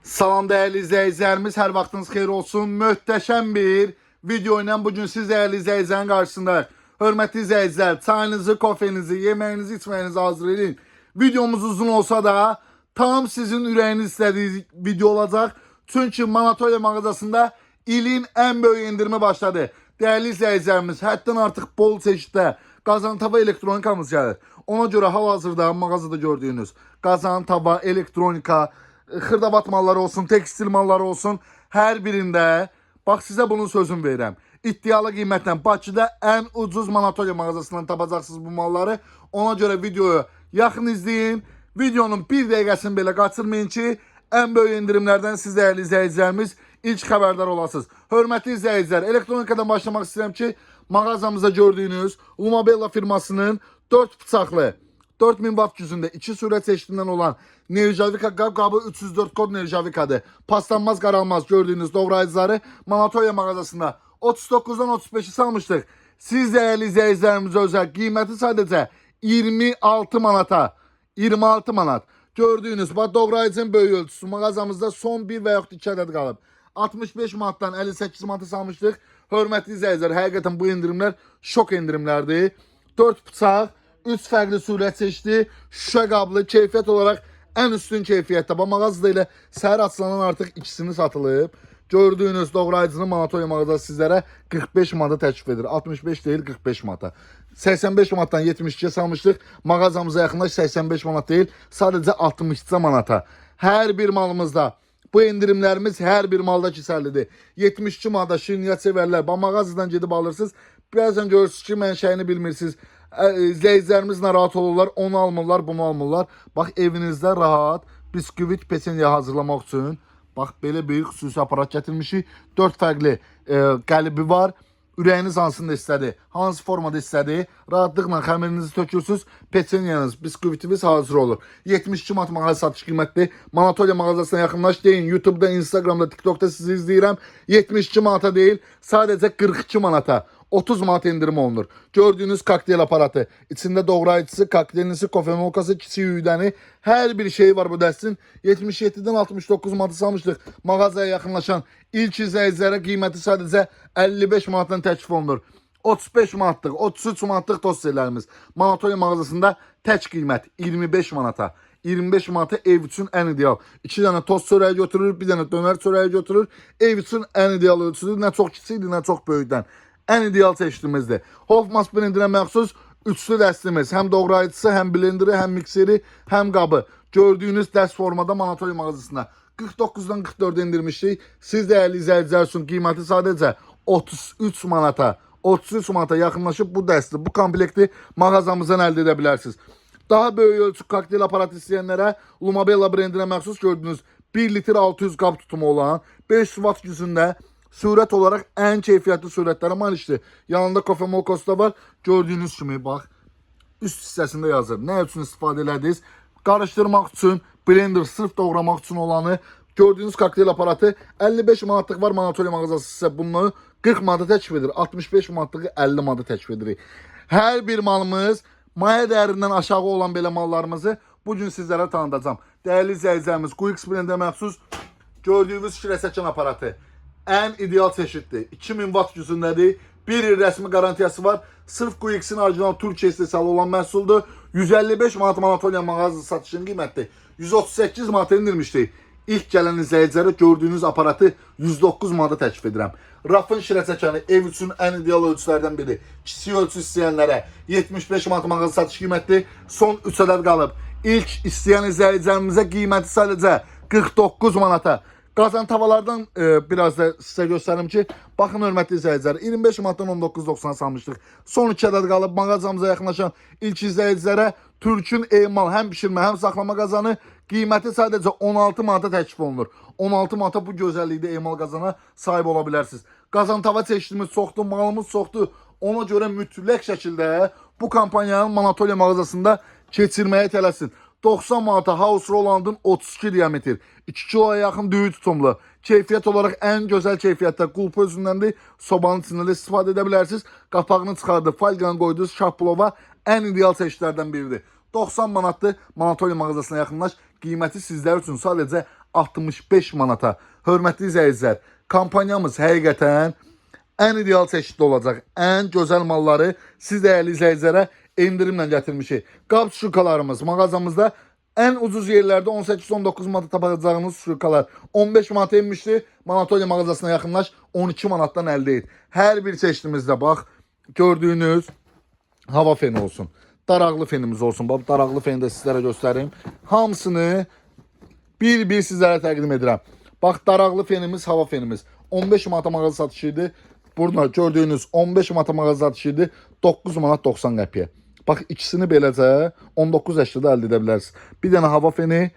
Salam değerli izleyicilerimiz, her vaxtınız xeyir olsun. Möhtəşəm bir video ilə bugün siz değerli izleyicilerin karşısındayıq. Hörmətli izleyiciler, çayınızı, kofenizi, yemeğinizi, içməyinizi hazırlayın. Videomuz uzun olsa da tam sizin ürəyiniz istediği video olacak. Çünkü Manatoya mağazasında ilin en böyük indirimi başladı. Değerli izleyicilerimiz, həddən artıq bol çeşitdə qazan tava elektronikamız gəlir. Ona göre hal-hazırda mağazada gördüğünüz qazan tava, elektronika, xırdavat malları olsun, tekstil malları olsun, hər birində bax sizə bunun sözünü verirəm. İddialı qiymətlə Bakıda ən ucuz Manatoya mağazasından tapacaqsınız bu malları. Ona göre videoyu yaxın izləyin. Videonun bir dəqiqəsini belə qaçırmayın ki, ən böyük indirimlərdən siz değerli izləyicilərimiz ilk xəbərdar olasınız. Hörmətli izləyicilər, elektronikadan başlamaq istəyirəm ki, mağazamızda gördüyünüz Lumabella firmasının 4 bıçaqlı 4000 watt gücündə 2 sürət çeşidindən olan Nerjavika qabı 304 kod Nerjavikadır. Paslanmaz, qaralmaz gördüyünüz doğrayıcıları Manatoya mağazasında 39'dan 35'i salmışdıq. Siz değerli izləyicilərimizə özəl qiyməti sadəcə 26 manata. 26 manat. Gördüyünüz bax doğrayıcının böyük ölçüsü mağazamızda son 1 və yaxud 2 ədəd qalıb. 65 manatdan 58 manata salmışdıq. Hörmətli izləyicilər, həqiqətən bu indirimlər şok indirimlərdir. 4 bıçaq, 3 fərqli sürət çeşidi, şüşə qablı, keyfiyyət olaraq ən üstün keyfiyyətdə. Bu mağazada ilə səhər açılanan artıq ikisini satılıb. Gördüyünüz doğrayıcının Manatoya mağazası sizlərə 45 manata təklif edir. 65 deyil, 45 manata. 85 manatdan 72'ye salmışdıq. Mağazamıza yaxınlaş 85 manat deyil, sadəcə 62 manata. Hər bir malımızda bu indirimlərimiz hər bir malda keçərlidir. 72 manata şirniyyat sevərlər. Bu mağazadan gedib alırsınız. Bəzən görürsünüz ki, mənşəyini bilmirsiniz. İzləyicilərimiz narahat olurlar, onu almırlar, bunu almırlar. Bax evinizdə rahat bisküvit peçenya hazırlamaq üçün bax belə bir xüsusi aparat gətirmişik. 4 fərqli qəlibi var. Ürəyiniz hansında istədi, hansı formada istədi, rahatlıqla xəmirinizi tökürsünüz, peçenyanız, bisküvitiniz hazır olur. 72 manat mağaza satış qiymətli. Manatoya mağazasına yaxınlaş deyin. YouTube'da, Instagram'da, TikTok'da sizi izləyirəm. 72 manata deyil, sadəcə 42 manata. 30 manat indirim olunur. Gördüğünüz kokteyl aparatı, içinde doğrayıcısı, kokteylisi, kofe molkası, kiçik üydəni, her bir şey var bu dəstin. 77'den 69 manata salmışdıq. Mağazaya yaxınlaşan ilk izləyicilərə qiyməti sadəcə 55 manatdan təklif olunur. 35 manatlıq, 33 manatlıq tosterlərimiz Manatoya mağazasında tək qiymət 25 manata. 25 manata ev üçün ən ideal. 2 dənə tost çörəyi götürür, bir dənə dönər çörəyi götürür. Ev üçün ən ideal ölçüdür. Nə çox kiçikdir, nə çox böyükdən. En ideal çeşidimizdir. Hofmas brendinə məxsus üçlü dəstimiz. Hem doğrayıcısı, hem blenderi, hem mikseri, hem qabı. Gördüğünüz dəst formada Manatoya mağazasında 49'dan 44 indirmişdik. Siz değerli izləyicilər üçün qiyməti sadəcə 33 manata. 33 manata yaxınlaşıb bu dəsti, bu komplekti mağazamızdan əldə edə bilərsiniz. Daha böyük ölçü kokteyl aparatı istəyənlərə Lumabella brendinə məxsus gördüğünüz 1 litr 600 qab tutumu olan 5 watt gücündə sürət olarak en keyfiyyətli sürətlərə malikdir. Yanında kofe molkası da var. Gördüğünüz kimi bax üst hissəsində yazır. Nə üçün istifadə elədiniz? Qarışdırmaq üçün, blender sırf doğramaq üçün olanı. Gördüğünüz kokteyl aparatı 55 manatlıq var. Manatoya mağazası sizə bunu 40 manata təklif edir. 65 manatlığı 50 manata təklif edirik. Hər bir malımız maya dəyərindən aşağı olan belə mallarımızı bugün sizlərə tanıdacağım. Dəyərli izləyicilərimiz, QX brendinə məxsus gördüyünüz şirəsəkan aparatı en ideal çeşitli. 2000 watt gücündədir. Bir il rəsmi qarantiyası var. Sırf QX'in orijinal Türkiyə istehsalı olan məhsuldur. 155 manat Manatoya mağazası satışın qiyməti 138 manata indirmişdik. İlk gələn izləyicilərə gördüyünüz aparatı 109 manata təklif edirəm. Rafın şirəsəkanı ev üçün en ideal ölçülərdən biri. Kiçik ölçü istəyənlərə 75 manat mağazası satış qiyməti son 3 ədəd qalıb. İlk istəyən izləyicilərimizə qiyməti sadəcə 49 manata. Qazan tavalardan biraz da sizə göstərim ki, baxın hörmətli izləyicilər, 25 manatdan 19.90 salmışdıq. Son 2 ədəd qalıb mağazamıza yaxınlaşan ilk izləyicilərə Türkün emal həm pişirmə, həm saxlama qazanı qiyməti sadəcə 16 manata təklif olunur. 16 manata bu gözəllikdə emal qazana sahib ola bilərsiniz. Qazan tava çeşidimiz çoxdur, malımız çoxdur. Ona görə mütləq şəkildə bu kampaniyanın Manatoya mağazasında keçirməyə tələsin. 90 manata House Roland'ın 32 diametr, 2 kiloya yaxın düyü tutumlu, keyfiyyət olaraq ən gözəl keyfiyyətdə qulp özündəndir. Sobanın içində də istifadə edə bilərsiniz. Qapağını çıxardı, falqanı qoyduğunuz şahpulova ən ideal çeşidlərdən biridir. 90 manatdır. Manatoya mağazasına yaxınlaş. Qiyməti sizlər üçün sadəcə 65 manata. Hörmətli izləyicilər, kampanyamız həqiqətən ən ideal çeşidli olacaq. Ən gözəl malları siz dəyərli izləyicilərə endirimlə gətirmişik. Qab şurkalarımız mağazamızda ən ucuz yerlərdə 18-19 manata tapacağınız şurkalar 15 manata enmişdi. Manatolya mağazasına yaxınlaş 12 manatdan əldə et. Hər bir çeşidimizdə bax gördüyünüz hava feni olsun. Daraqlı fenimiz olsun. Bax daraqlı feni də sizlərə göstərim. Hamısını bir sizlərə təqdim edirəm. Bax daraqlı fenimiz, hava fenimiz 15 manata mağaza satışı idi. Burada gördüyünüz 15 manata mağaza satışı idi. 9 manat 90 qəpiyə. Bax ikisini beləcə 19.80-də əldə edə bilərsiniz. Bir dənə hava feni,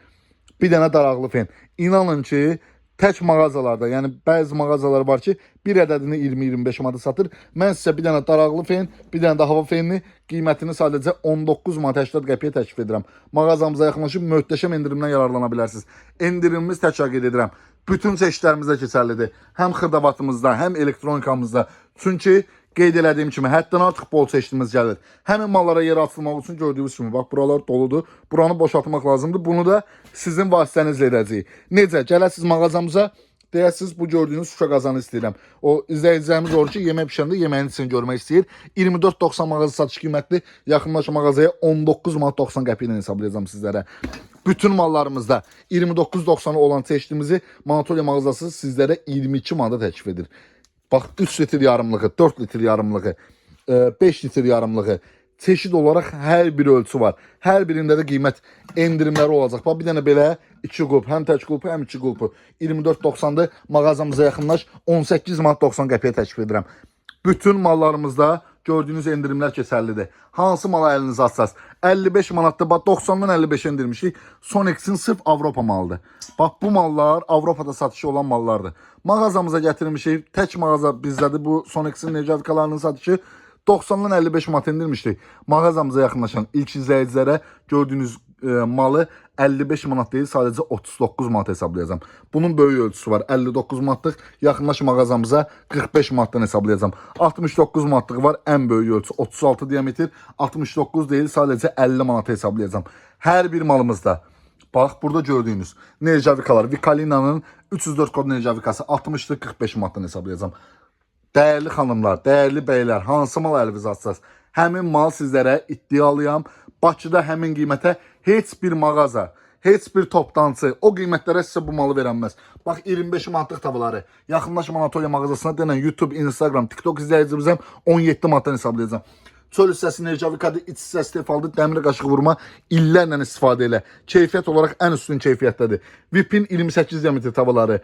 bir dənə daraqlı fen. İnanın ki, tək mağazalarda, yəni bəzi mağazalar var ki, bir ədədini 20-25 manata satır. Mən sizə bir dənə daraqlı fen, bir dənə də hava fenini qiymətini sadəcə 19 manat 80 qəpiyə təklif edirəm. Mağazamıza yaxınlaşıb möhtəşəm endirimdən yararlana bilərsiniz. Endirimimiz təkrar qeyd edirəm. Bütün çeşidlərimizdə keçərlidir. Həm xırdavatımızda, həm elektronikamızda. Çünki qeyd elədiyim kimi, həddən artıq bol çeşidimiz gəlir. Həmin mallara yer açılmaq üçün gördüyünüz kimi, bax, buralar doludur. Buranı boşaltmaq lazımdır. Bunu da sizin vasitənizlə edəcəyik. Necə? Gələsiniz mağazamıza, deyəsiniz, bu gördüyünüz şuşa qazanı istəyirəm. O izləyicilərimiz olur ki, yemək pişəndə yeməyin içini görmək istəyir. 24.90 mağaza satış qiymətli, yaxınlaş mağazaya 19 manat 90 qəpiyə ilə hesablayacağım sizlərə. Bütün mallarımızda 29.90 olan çeşidimizi Manatolya mağazası sizlərə 22 manata təklif edir. Bax 3 litr yarımlığı, 4 litr yarımlığı, 5 litr yarımlığı çeşid olaraq hər bir ölçü var. Hər birində də qiymət endirimləri olacaq. Bax bir dənə belə 2 qulp, həm tək qulpu, həm 2 qulpu 24.90-dır. Mağazamıza yaxınlaş 18 manat 90 qəpiyə təklif edirəm. Bütün mallarımızda gördüyünüz endirimlər keçərlidir. Hansı mala əlinizi açsaz? 55 manatda, bax 90-dan 55 endirmişik. Sonex'in sırf Avropa malıdır. Bax bu mallar Avropada satışı olan mallardır. Mağazamıza gətirmişik. Tək mağaza bizdədir. Bu Sonex'in nevcavikalarının satışı 90-dan 55 manat endirmişdik. Mağazamıza yaxınlaşan ilk izləyicilərə gördüyünüz malı 55 manat deyil, sadəcə 39 manat hesablayacağım. Bunun böyük ölçüsü var. 59 manatlıq, yaxınlaş mağazamıza 45 manatdan hesablayacağım. 69 manatlığı var, ən böyük ölçü 36 diametr, 69 deyil, sadəcə 50 manat hesablayacağım. Hər bir malımızda. Bax, burada gördüyünüz Nerjavikalar, Vikalina'nın 304 kod Nerjavikası 60'dır, 45 manatdan hesablayacağım. Dəyərli xanımlar, dəyərli beylər, hansı mal əliniz açsaz, həmin mal sizlərə iddialıyam. Bakıda həmin qiymətə heç bir mağaza, heç bir toptancı o qiymətlərə sizə bu malı verənməz. Bax 25 manatlıq tavaları, yaxınlaş Manatolya mağazasına denən YouTube, Instagram, TikTok izləyicimizəm 17 manatdan hesablayacağım. Çöl hissəsi Nerjavikadır, iç hissəsi tefaldır, dəmir qaşıq vurma, illərlə istifadə elə. Keyfiyyət olaraq ən üstün keyfiyyətdədir. VIP'in 28 diametr tavaları,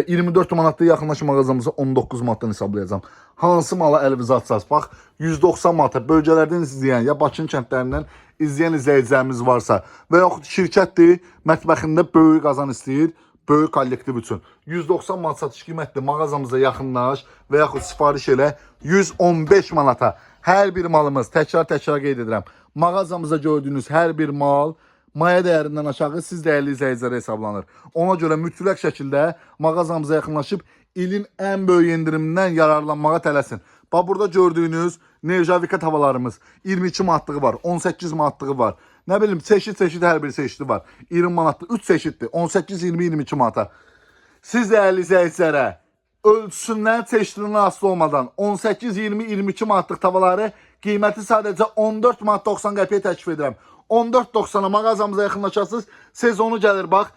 24 manatlı yaxınlaş mağazamıza 19 manatdan hesablayacağım. Hansı mala əlinizi açsaz? Bax 190 manata bölgələrdən izləyən, ya Bakın kəndlərindən izləyən izləyicilərimiz varsa və yaxud şirkətdir, mətbəxində böyük qazan istəyir, böyük kollektiv üçün 190 manat satış qiymətli mağazamıza yaxınlaş və yaxud sifariş elə 115 manata. Hər bir malımız, təkrar qeyd edirəm, mağazamızda gördüyünüz hər bir mal maya dəyərindən aşağı siz dəyərli izləyicilərə hesablanır. Ona görə mütləq şəkildə mağazamıza yaxınlaşıb ilin ən böyük endirimindən yararlanmağa tələsin. Bax burada gördüyünüz Nerjavika tavalarımız 22 manatlığı var, 18 manatlığı var. Nə bilim, çeşid hər bir çeşidi var. 20 manatlı 3 çeşiddir, 18, 20, 22 manata. Siz dəyərli izləyicilərə ölçüsündən, çeşidindən asılı olmadan 18, 20, 22 manatlıq tavaları qiyməti sadəcə 14 manat 90 qəpiyə təklif edirəm. 14.90'a mağazamıza yaxınlaşarsınız. Sezonu gəlir, bax,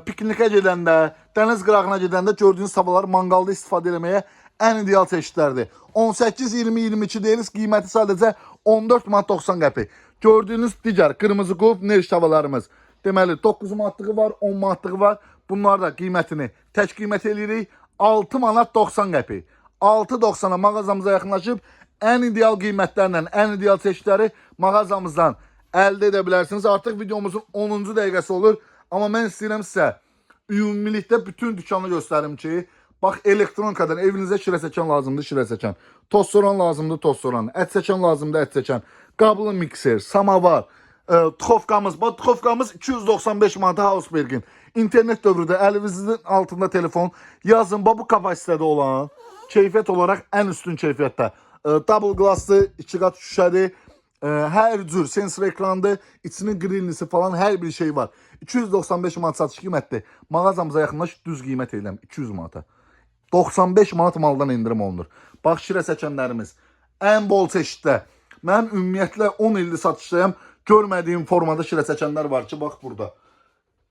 piknikə gedəndə, dəniz qırağına gedəndə gördüyünüz tavalar manqalda istifadə etməyə ən ideal çeşidlərdir. 18, 20, 22 deyiniz, qiyməti sadəcə 14 manat 90 qəpi. Gördüyünüz digər qırmızı qulp nerj tavalarımız. Deməli, 9 manatlığı var, 10 manatlığı var. Bunlar da qiymətini tək qiymət eləyirik. 6 manat 90 qəpi. 6.90'a mağazamıza yaxınlaşıb ən ideal qiymətlərlə, ən ideal çeşidləri mağazamızdan əldə edə bilərsiniz. Artıq videomuzun 10-cu dəqiqəsi olur. Amma mən istəyirəm sizə ümumilikdə bütün dükkanı göstərim ki, bax elektronikadan evinizə şirə çəkən lazımdır, şirə çəkən. Toz soran lazımdır, toz soran. Ət çəkən lazımdır, ət çəkən. Qablı mikser, samavar, tıxovkamız. Bax tıxovkamız 295 manata Hausbergin. İnternet dövründə əlinizin altında telefon yazın. Bax bu kapasitədə olan, keyfiyyət olaraq ən üstün keyfiyyətdə. Double glasslı, 2 qat şüşədir. Hər cür sensor ekrandır, içinin grillisi falan hər bir şey var. 295 manat satış qiymətdir. Mağazamıza yaxınlaş, düz qiymət edirəm 200 manata. 95 manat maldan indirim olunur. Bax şirə çəkənlərimiz ən bol çeşiddə. Mən ümumiyyətlə 10 ildir satışdayım. Görmədiyim formada şirə çəkənlər var ki, bax burada.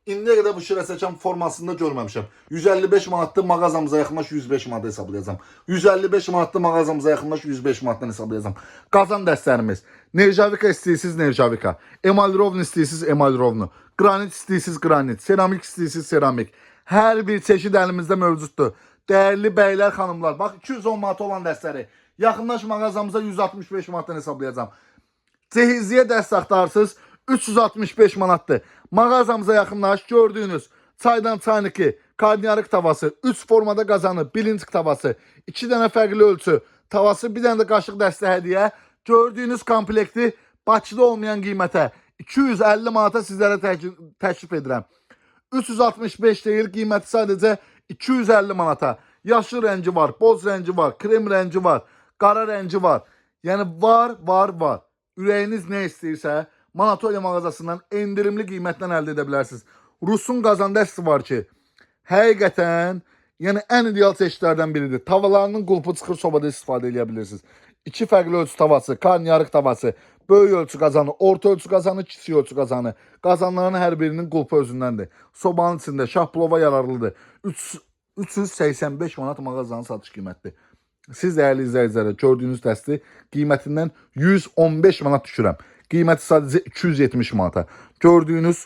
İndiyə qədər bu şirə çəkən formasında görməmişəm. 155 manatlı mağazamıza yaxınlaş 105 manat hesablayacağam. 155 manatlı mağazamıza yaxınlaş 105 manatdan hesablayacağım. Qazan dəstlərimiz. Nerjavika istəyirsiniz Nerjavika. Emalrovnu istəyirsiniz Emalrovnu. Granit istəyirsiniz granit. Seramik istəyirsiniz seramik. Hər bir çeşid əlimizdə mövcuddur. Dəyərli bəylər, xanımlar. Bax 210 manat olan dəstləri. Yaxınlaş mağazamıza 165 manatdan hesablayacağım. Cehizliyə dəst axtarsınız 365 manatdır. Mağazamıza yaxınlaş, gördüyünüz çaydan çaynıki, karnıyarık tavası, 3 formada qazanı, bilinçik tavası, 2 dənə fərqli ölçü tavası, bir dənə də qaşıq dəstə hədiyyə. Gördüyünüz komplekti Bakıda olmayan qiymətə 250 manata sizlərə təklif edirəm. 365 deyil, qiyməti sadəcə 250 manata. Yaşıl rəngi var, boz rəngi var, krem rəngi var, qara rəngi var. Yəni var. Ürəyiniz nə istəyirsə, Manatoliya mağazasından endirimli qiymətdən əldə edə bilərsiniz. Rusun qazan dəsti var ki, həqiqətən, yəni ən ideal çeşidlərdən biridir. Tavalarının qulpu çıxır, sobada istifadə edə bilirsiniz. 2 fərqli ölçü tavası, karnıyarık tavası, böyük ölçü qazanı, orta ölçü qazanı, kiçik ölçü qazanı. Qazanların hər birinin qulpu özündəndir. Sobanın içində şahplova yararlıdır. 385 manat mağazanın satış qiymətidir. Siz dəyərli izləyicilər gördüyünüz dəsti qiymətindən 115 manat düşürəm. Qiyməti sadəcə 270 manata. Gördüyünüz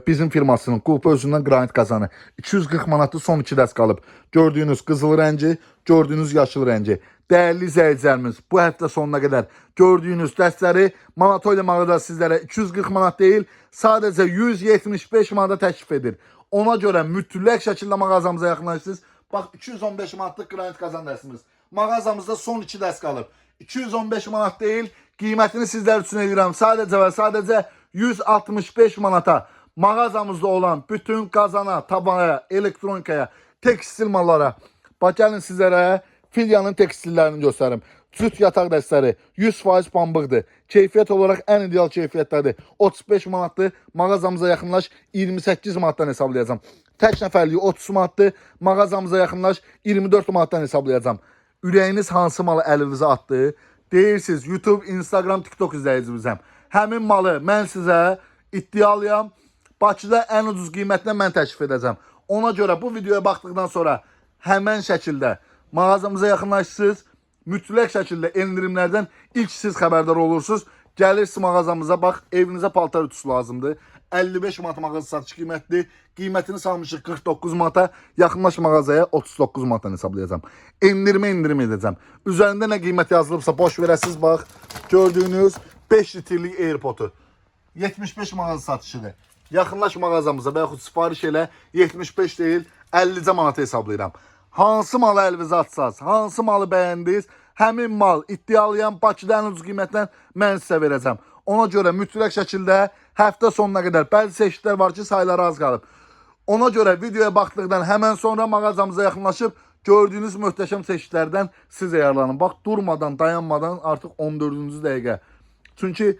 bizim firmasının qulpu özündən qranit qazanı 240 manatlı son 2 dəst qalıb. Gördüyünüz qızıl rəngi, gördüyünüz yaşıl rəngi. Dəyərli izləyicilərimiz, bu həftə sonuna qədər gördüyünüz dəstləri Manatoliya mağazası sizlərə 240 manat deyil, sadəcə 175 manata təklif edir. Ona görə mütləq şəkildə mağazamıza yaxınlaşırsınız. Bax 215 manatlıq qranit qazan dəstimiz. Mağazamızda son 2 dəst qalıb. 215 manat deyil, qiymətini sizlər üçün edirəm. Sadəcə və sadəcə 165 manata mağazamızda olan bütün qazana, tabaya, elektronikaya, tekstil mallara. Bax gəlin sizlərə Filyanın tekstillərini göstərim. Cüt yataq dəstləri 100% pambıqdır. Keyfiyyət olaraq ən ideal keyfiyyətdədir. 35 manatdır. Mağazamıza yaxınlaş 28 manatdan hesablayacağım. Tək nəfərliyi 30 manatdır. Mağazamıza yaxınlaş 24 manatdan hesablayacağım. Ürəyiniz hansı malı əlinizə atdı? Deyirsiniz YouTube, Instagram, TikTok izləyicimizəm. Həmin malı mən sizə iddialıyam. Bakıda ən ucuz qiymətlə mən təklif edəcəm. Ona görə bu videoya baxdıqdan sonra həmən şəkildə mağazamıza yaxınlaşırsınız. Mütləq şəkildə endirimlərdən ilk siz xəbərdar olursunuz. Gəlirsiniz mağazamıza, bax evinizə paltar ütüsü lazımdır. 55 manat mağaza satış qiymətlidir. Qiymətini salmışıq 49 manata. Yaxınlaş mağazaya 39 manatdan hesablayacağım. Endirim edəcəm. Üzərində nə qiymət yazılıbsa boş verəsiniz. Bax gördüyünüz 5 litrlik AirPod'u 75 mağaza satışıdır. Yaxınlaş mağazamıza və yaxud sifariş elə 75 deyil 50 manata hesablayıram. Hansı malı əlinizə atsaz, hansı malı bəyəndiniz, həmin mal iddialıyam, Bakıda ən ucuz qiymətlə mən sizə verəcəm. Ona görə mütləq şəkildə həftə sonuna qədər bəzi çeşidlər var ki, sayıları az qalıb. Ona görə videoya baxdıqdan həmən sonra mağazamıza yaxınlaşıb gördüyünüz möhtəşəm çeşidlərdən siz yararlanın. Bax durmadan, dayanmadan artıq 14-cü dəqiqə. Çünki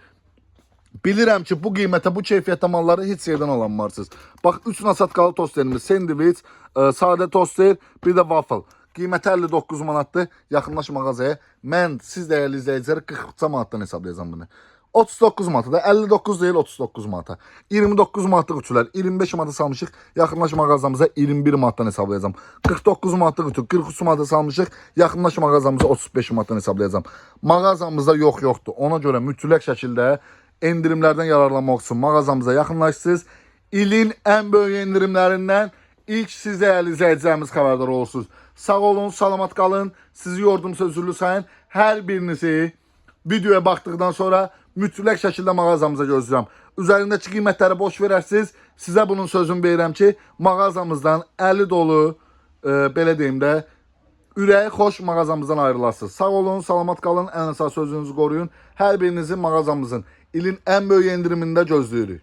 bilirəm ki, bu qiymətə, bu keyfiyyətdə malları heç yerdən alanmarsınız. Bax 3 nasatkalı tosterimiz, sandviç, sadə toster, bir də waffle. Qiyməti 59 manatdır. Yaxınlaş mağazaya. Mən siz dəyərli izləyiciləri 40 manatdan hesablayacağım bunu. 39 manata da 59 deyil 39 manata. 29 manatlıq ütülər 25 manata salmışıq. Yaxınlaş mağazamıza 21 manatdan hesablayacağım. 49 manatlıq ütü 43 manata salmışıq. Yaxınlaş mağazamıza 35 manatdan hesablayacağım. Mağazamızda yoxdur. Ona görə mütləq şəkildə endirimlərdən yararlanmaq üçün mağazamıza yaxınlaşırsınız. İlin ən böyük endirimlərindən ilk siz dəyərli izləyicilərimiz xəbərdar olursunuz. Sağ olun, salamat qalın. Sizi yordum sözürlü sayın. Hər birinizi videoya baxdıqdan sonra mütləq şəkildə mağazamıza gözləyirəm. Üzərindəki qiymətləri boş verərsiniz. Sizə bunun sözünü verirəm ki, mağazamızdan əli dolu, belə deyim də, ürəyi xoş mağazamızdan ayrılarsınız. Sağ olun, salamat qalın, ən əsas sözünüzü qoruyun. Hər birinizi mağazamızın ilin ən böyük endirimində gözləyirik.